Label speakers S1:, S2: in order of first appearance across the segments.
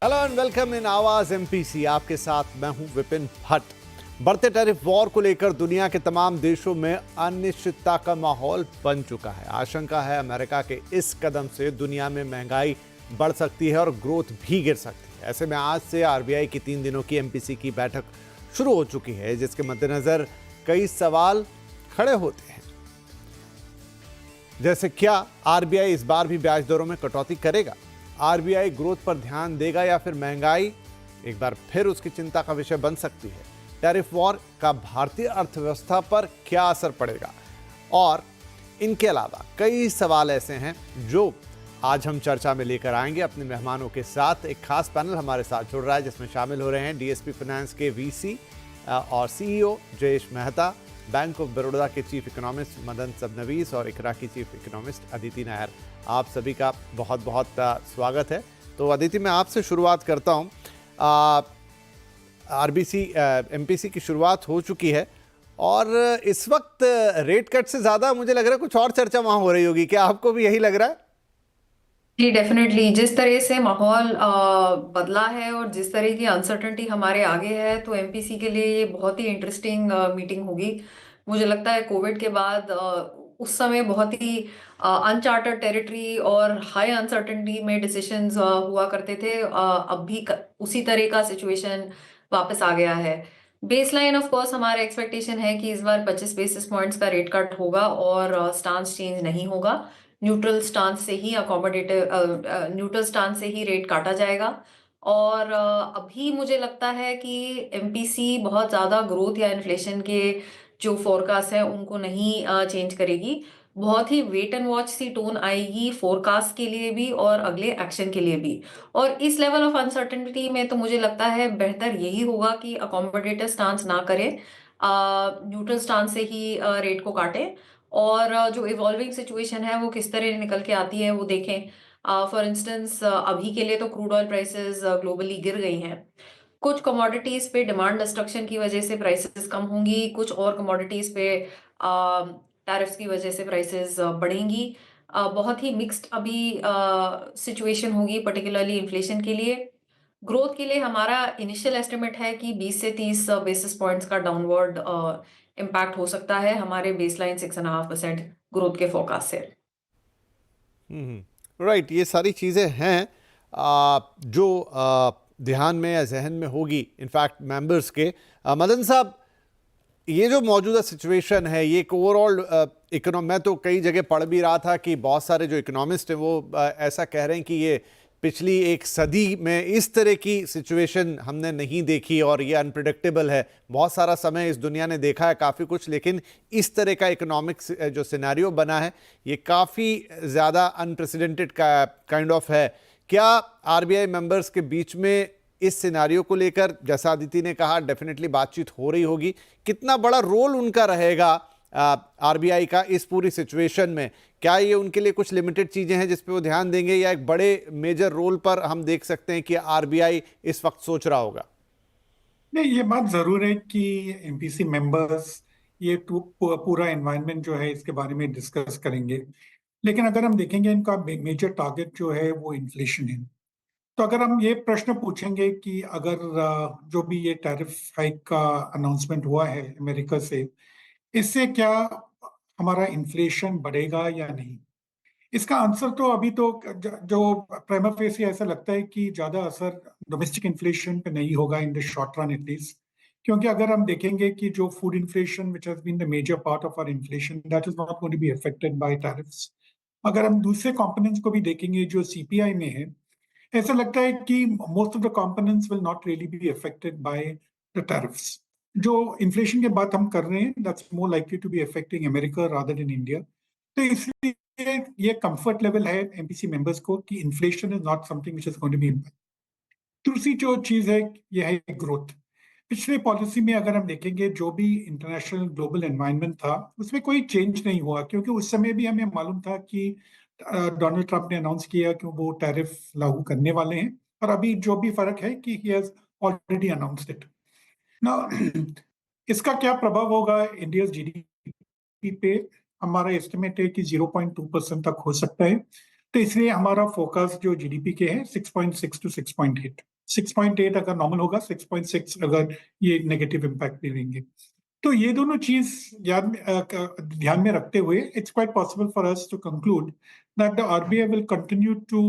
S1: Hello and welcome in आवाज MPC. आपके साथ मैं हूं विपिन भट्ट। बढ़ते टैरिफ वॉर को लेकर दुनिया के तमाम देशों में अनिश्चितता का माहौल बन चुका है। आशंका है अमेरिका के इस कदम से दुनिया में महंगाई बढ़ सकती है और ग्रोथ भी गिर सकती है। ऐसे में आज से आरबीआई की 3 दिनों की एमपीसी की बैठक शुरू हो चुकी है, जिसके मद्देनजर कई सवाल खड़े होते हैं, जैसे क्या आरबीआई इस बार भी ब्याज दरों में कटौती करेगा, आरबीआई ग्रोथ पर ध्यान देगा या फिर महंगाई एक बार फिर उसकी चिंता का विषय बन सकती है। टैरिफ वॉर का भारतीय अर्थव्यवस्था पर क्या असर पड़ेगा, और इनके अलावा कई सवाल ऐसे हैं जो आज हम चर्चा में लेकर आएंगे अपने मेहमानों के साथ। एक खास पैनल हमारे साथ जुड़ रहा है, जिसमें शामिल हो रहे हैं डीएसपी फाइनेंस के वीसी और CEO Jayesh Mehta, bank of Baroda के चीफ इकोनॉमिस्ट मदन सबनवीस और इकरा की चीफ इकोनॉमिस्ट अदिति नायर। आप सभी का बहुत बहुत स्वागत है। तो अदिति, मैं आपसे शुरुआत करता हूं। एमपीसी की शुरुआत हो चुकी है और इस वक्त रेट कट से ज़्यादा मुझे लग रहा है कुछ और चर्चा वहाँ हो रही होगी। क्या आपको भी यही लग रहा है?
S2: जी डेफिनेटली। जिस तरह से माहौल बदला है और जिस तरह की अनसर्टेनिटी हमारे आगे है, तो एमपीसी के लिए ये बहुत ही इंटरेस्टिंग मीटिंग होगी। मुझे लगता है कोविड के बाद उस समय बहुत ही अनचार्टर्ड टेरिटरी और हाई अनसर्टेनिटी में डिसीजंस हुआ करते थे। अब भी उसी तरह का सिचुएशन वापस आ गया है। बेसलाइन ऑफ कोर्स हमारा एक्सपेक्टेशन है कि इस बार 25 बेसिस पॉइंट्स का रेट कट होगा और स्टांस चेंज नहीं होगा। न्यूट्रल स्टांस से ही न्यूट्रल स्टांस से ही रेट काटा जाएगा। और अभी मुझे लगता है कि एमपीसी बहुत ज़्यादा ग्रोथ या इन्फ्लेशन के जो फोरकास्ट है उनको नहीं चेंज करेगी। बहुत ही वेट एंड वॉच सी टोन आएगी फोरकास्ट के लिए भी और अगले एक्शन के लिए भी। और इस लेवल ऑफ अनसर्टेनिटी में तो मुझे लगता है बेहतर यही होगा कि अकोमोडेटिव स्टांस ना करें, न्यूट्रल स्टांस से ही रेट को काटें और जो इवॉल्विंग सिचुएशन है वो किस तरह निकल के आती है वो देखें। फॉर इंस्टेंस अभी के लिए तो क्रूड ऑयल प्राइसेस ग्लोबली गिर गई हैं। कुछ कमोडिटीज पे डिमांड डिस्ट्रक्शन की वजह से प्राइसेस कम होंगी, कुछ और कमोडिटीज पे टैरिफ्स की वजह से प्राइसेस बढ़ेंगी। बहुत ही मिक्स्ड अभी सिचुएशन होगी, पर्टिकुलरली इन्फ्लेशन के लिए। ग्रोथ के लिए हमारा इनिशियल एस्टिमेट है कि 20 से 30 बेसिस पॉइंट्स का डाउनवर्ड इम्पैक्ट हो सकता है हमारे बेसलाइन 6.5% ग्रोथ के फोरकास्ट से।
S1: राइट, ये सारी चीज़ें हैं जो ध्यान में या जहन में होगी इनफैक्ट मेंबर्स के। मदन साहब, ये जो मौजूदा सिचुएशन है, ये एक ओवरऑल मैं तो कई जगह पढ़ भी रहा था कि बहुत सारे जो इकोनॉमिस्ट हैं वो ऐसा कह रहे हैं कि ये पिछली एक सदी में इस तरह की सिचुएशन हमने नहीं देखी और ये अनप्रिडिक्टेबल है। बहुत सारा समय इस दुनिया ने देखा है काफ़ी कुछ, लेकिन इस तरह का इकोनॉमिक्स जो सिनेरियो बना है ये काफ़ी ज़्यादा अनप्रेसिडेंटेड का काइंड ऑफ है। क्या आरबीआई मेंबर्स के बीच में इस सिनारियो को लेकर, जैसा अदिति ने कहा, डेफिनेटली बातचीत हो रही होगी? कितना बड़ा रोल उनका रहेगा आरबीआई का इस पूरी सिचुएशन में? क्या ये उनके लिए कुछ लिमिटेड चीजें हैं जिस पे वो ध्यान देंगे, या एक बड़े मेजर रोल पर हम देख सकते हैं कि आरबीआई इस वक्त सोच रहा होगा?
S3: नहीं, ये बात जरूर है कि एमपीसी मेंबर्स ये पूरा एनवायरनमेंट जो है इसके बारे में डिस्कस करेंगे। लेकिन अगर हम देखेंगे इनका मेजर टारगेट जो है वो इन्फ्लेशन है। तो अगर हम ये प्रश्न पूछेंगे कि अगर जो भी ये टैरिफ हाइक का अनाउंसमेंट हुआ है अमेरिका से, इससे क्या हमारा इन्फ्लेशन बढ़ेगा या नहीं, इसका आंसर तो अभी तो जो प्राइमा फेसी ऐसा लगता है कि ज्यादा असर डोमेस्टिक इन्फ्लेशन पे नहीं होगा in the short run at least. क्योंकि अगर हम देखेंगे कि जो food inflation which has been the major part of our inflation, that is not going to be affected by tariffs. अगर हम दूसरे कंपोनेंट्स को भी देखेंगे जो सीपीआई में है, ऐसा लगता है कि most of the components will not really be affected by the tariffs. जो इन्फ्लेशन की बात हम कर रहे हैं, that's more likely to be affecting America rather than India. तो इसलिए ये कंफर्ट लेवल है एमपीसी मेंबर्स को कि inflation is not something which is going to be impact. दूसरी जो चीज है ये है ग्रोथ। पिछले पॉलिसी में अगर हम देखेंगे जो भी इंटरनेशनल ग्लोबल एनवायरनमेंट था उसमें कोई चेंज नहीं हुआ, क्योंकि उस समय भी हमें मालूम था कि डोनाल्ड ट्रंप ने अनाउंस किया कि वो टैरिफ लागू करने वाले हैं। और अभी जो भी फर्क है कि he has already announced it ना। इसका क्या प्रभाव होगा इंडिया जीडीपी पे? हमारा एस्टिमेट है कि 0.2% तक हो सकता है। तो इसलिए हमारा फोकस जो जीडीपी के है 6.6 to 6.8। 6.8 अगर नॉर्मल होगा, 6.6 अगर ये नेगेटिव इम्पैक्ट भी देंगे। तो ये दोनों चीज ध्यान में रखते हुए it's quite possible for us to conclude that the RBI will continue to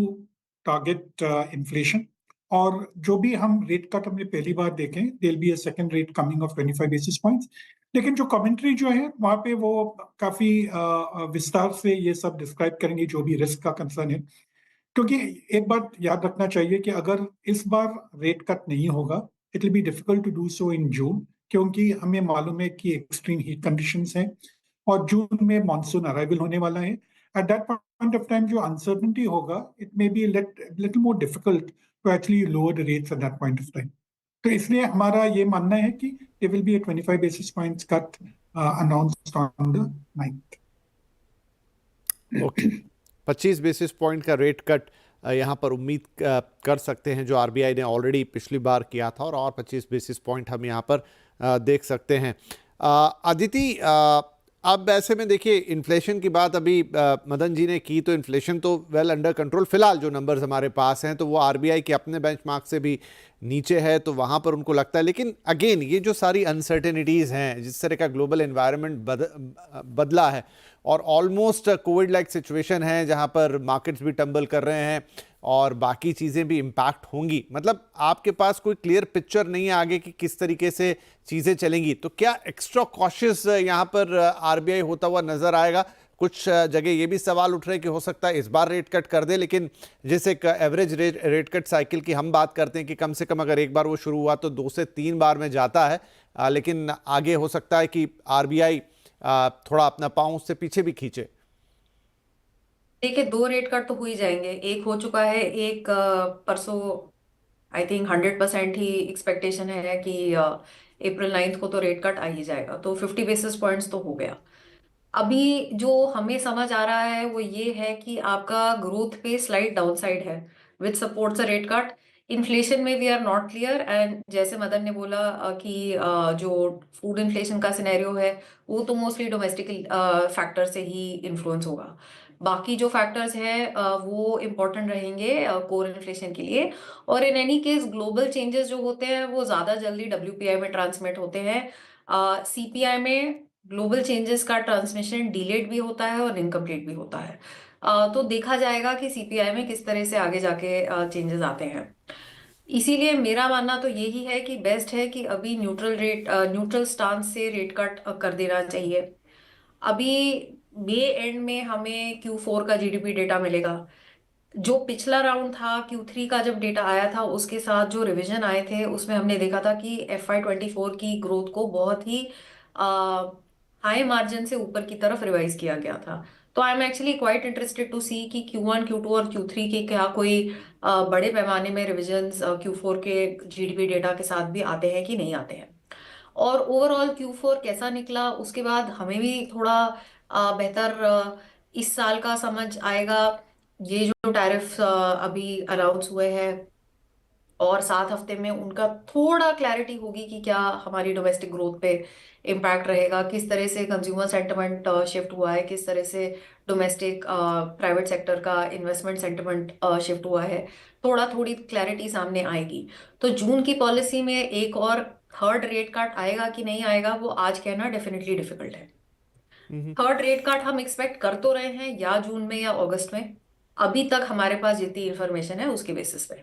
S3: target inflation. और जो भी हम रेट कट हमने पहली बार देखें, there be a second rate coming of 25 basis points. लेकिन जो कमेंट्री जो है वहां पे वो काफी विस्तार से ये सब डिस्क्राइब करेंगे जो भी रिस्क का कंसर्न है। क्योंकि एक बात याद रखना चाहिए कि अगर इस बार रेट कट नहीं होगा, it will be difficult to do so in June, क्योंकि हमें मालूम है कि एक्सट्रीम हीट कंडीशंस हैं और जून में मानसून अराइवल होने वाला है। At that point of time जो अनसर्टेनिटी होगा, it may be little more difficult to actually lower the rates at that point of time. तो इसलिए हमारा ये मानना है कि there will be a 25 basis points cut announced on the 9th।
S1: Okay, 25 basis point का rate cut यहाँ पर उम्मीद कर सकते हैं, जो आरबीआई ने ऑलरेडी पिछली बार किया था, और 25 बेसिस पॉइंट हम यहाँ पर देख सकते हैं। अदिति, अब ऐसे में देखिए, इन्फ्लेशन की बात अभी मदन जी ने की, तो इन्फ्लेशन तो वेल अंडर कंट्रोल फिलहाल जो नंबर्स हमारे पास हैं, तो वो आरबीआई के अपने बेंचमार्क से भी नीचे है, तो वहाँ पर उनको लगता है। लेकिन अगेन ये जो सारी अनसर्टेनिटीज़ हैं, जिस तरह का ग्लोबल एनवायरनमेंट बदला है, और ऑलमोस्ट कोविड लाइक सिचुएशन है जहाँ पर मार्केट्स भी टंबल कर रहे हैं और बाकी चीज़ें भी इम्पैक्ट होंगी, मतलब आपके पास कोई क्लियर पिक्चर नहीं है आगे कि किस तरीके से चीज़ें चलेंगी, तो क्या एक्स्ट्रा कॉशियस यहाँ पर आरबीआई होता हुआ नजर आएगा? कुछ जगह ये भी सवाल उठ रहे हैं कि हो सकता है इस बार रेट कट कर दे, लेकिन जैसे एवरेज रेट कट साइकिल की हम बात करते हैं कि कम से कम अगर एक बार वो शुरू हुआ तो 2 से 3 बार में जाता है, लेकिन आगे हो सकता है कि आरबीआई थोड़ा अपना पाँव उससे पीछे भी खींचे।
S2: देखिए, 2 रेट कट तो हो ही जाएंगे। एक हो चुका है, एक परसों। आई थिंक 100% ही एक्सपेक्टेशन है कि अप्रैल 9 को तो रेट कट आ ही जाएगा, तो 50 बेसिस पॉइंट्स तो हो गया। अभी जो हमें समझ आ रहा है वो ये है कि आपका ग्रोथ पे स्लाइड डाउनसाइड है, which supports a rate cut. Inflation में we are not clear, and जैसे मदन ने बोला कि जो फूड इन्फ्लेशन का सिनेरियो है वो तो मोस्टली डोमेस्टिक फैक्टर से ही इन्फ्लुएंस होगा। बाकी जो फैक्टर्स हैं वो इम्पोर्टेंट रहेंगे कोर इन्फ्लेशन के लिए। और in any case global changes जो होते हैं वो ज्यादा जल्दी डब्ल्यूपीआई में ट्रांसमिट होते हैं। सीपीआई में ग्लोबल चेंजेस का ट्रांसमिशन डिलेड भी होता है और इनकम्प्लीट भी होता है। तो देखा जाएगा कि सीपीआई में किस तरह से आगे जाके चेंजेस आते हैं। इसीलिए मेरा मानना तो यही है कि बेस्ट है कि अभी न्यूट्रल स्टांस से रेट कट कर देना चाहिए। अभी मई एंड में हमें Q4 का जीडीपी डेटा मिलेगा। जो पिछला राउंड था, Q3 का जब डेटा आया था उसके साथ जो रिवीजन आए थे उसमें हमने देखा था कि FY24 की ग्रोथ को बहुत ही हाई मार्जिन से ऊपर की तरफ रिवाइज किया गया था। तो I am actually quite interested to see कि Q1, Q2 और Q3 के क्या कोई बड़े पैमाने में रिविजन्स Q4 के जीडीपी डेटा के साथ भी आते हैं कि नहीं आते हैं। और ओवरऑल Q4 कैसा निकला उसके बाद हमें भी थोड़ा बेहतर इस साल का समझ आएगा। ये जो टैरिफ अभी अनाउंस हुए हैं और 7 हफ्ते में उनका थोड़ा क्लैरिटी होगी कि क्या हमारी डोमेस्टिक ग्रोथ पे इम्पैक्ट रहेगा, किस तरह से कंज्यूमर सेंटिमेंट शिफ्ट हुआ है, किस तरह से डोमेस्टिक प्राइवेट सेक्टर का इन्वेस्टमेंट सेंटिमेंट शिफ्ट हुआ है। थोड़ी क्लैरिटी सामने आएगी तो जून की पॉलिसी में एक और थर्ड रेट कट आएगा कि नहीं आएगा वो आज कहना डेफिनेटली डिफिकल्ट है। थर्ड रेट कट हम एक्सपेक्ट कर तो रहे हैं या जून में या अगस्त में, अभी तक हमारे पास जितनी इंफॉर्मेशन है उसके बेसिस पे।